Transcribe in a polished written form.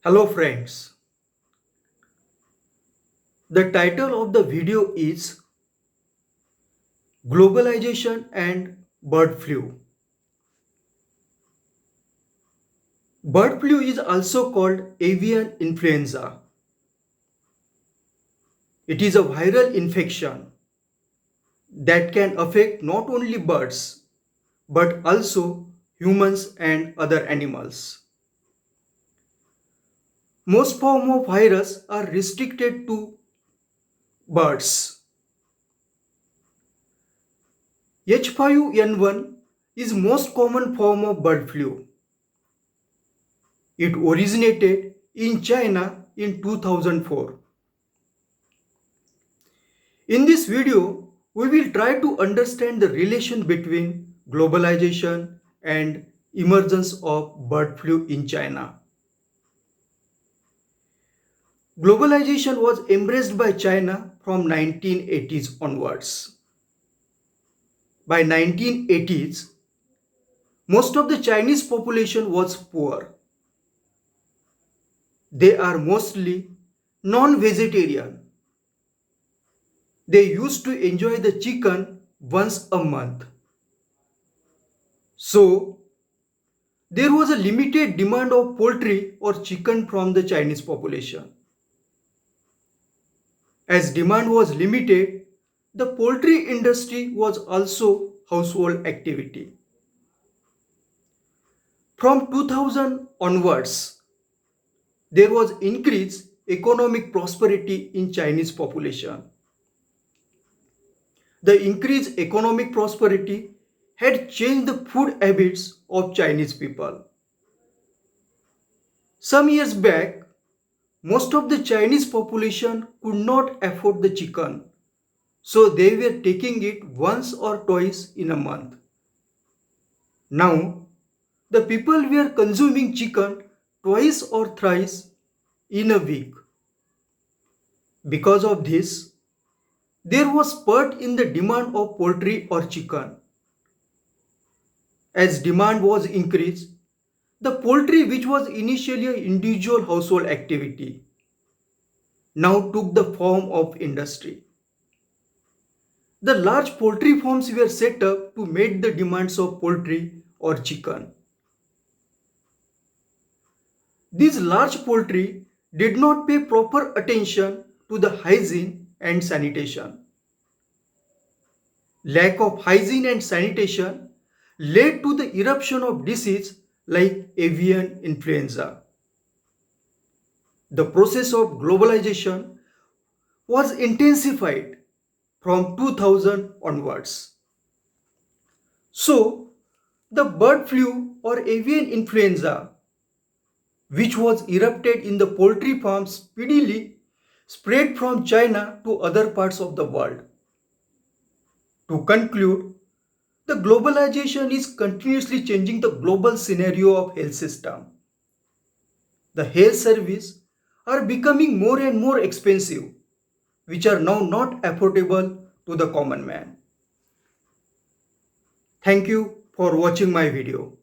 Hello friends, the title of the video is Globalization and Bird Flu. Bird flu is also called avian influenza. It is a viral infection that can affect not only birds but also humans and other animals. Most forms of virus are restricted to birds. H5N1 is most common form of bird flu. It originated in China in 2004. In this video, we will try to understand the relation between globalization and emergence of bird flu in China. Globalization was embraced by China from 1980s onwards. By 1980s, most of the Chinese population was poor. They are mostly non-vegetarian. They used to enjoy the chicken once a month. So, there was a limited demand of poultry or chicken from the Chinese population. As demand was limited, the poultry industry was also household activity. From 2000 onwards, there was increased economic prosperity in Chinese population. The increased economic prosperity had changed the food habits of Chinese people. Some years back, most of the Chinese population could not afford the chicken, so they were taking it once or twice in a month. Now, the people were consuming chicken twice or thrice in a week. Because of this, there was spurt in the demand of poultry or chicken. As demand was increased, the poultry, which was initially an individual household activity, now took the form of industry. The large poultry farms were set up to meet the demands of poultry or chicken. These large poultry did not pay proper attention to the hygiene and sanitation. Lack of hygiene and sanitation led to the eruption of disease like avian influenza. The process of globalization was intensified from 2000 onwards. So, the bird flu or avian influenza, which was erupted in the poultry farms, speedily spread from China to other parts of the world. To conclude, the globalization is continuously changing the global scenario of health system. The health services are becoming more and more expensive, which are now not affordable to the common man. Thank you for watching my video.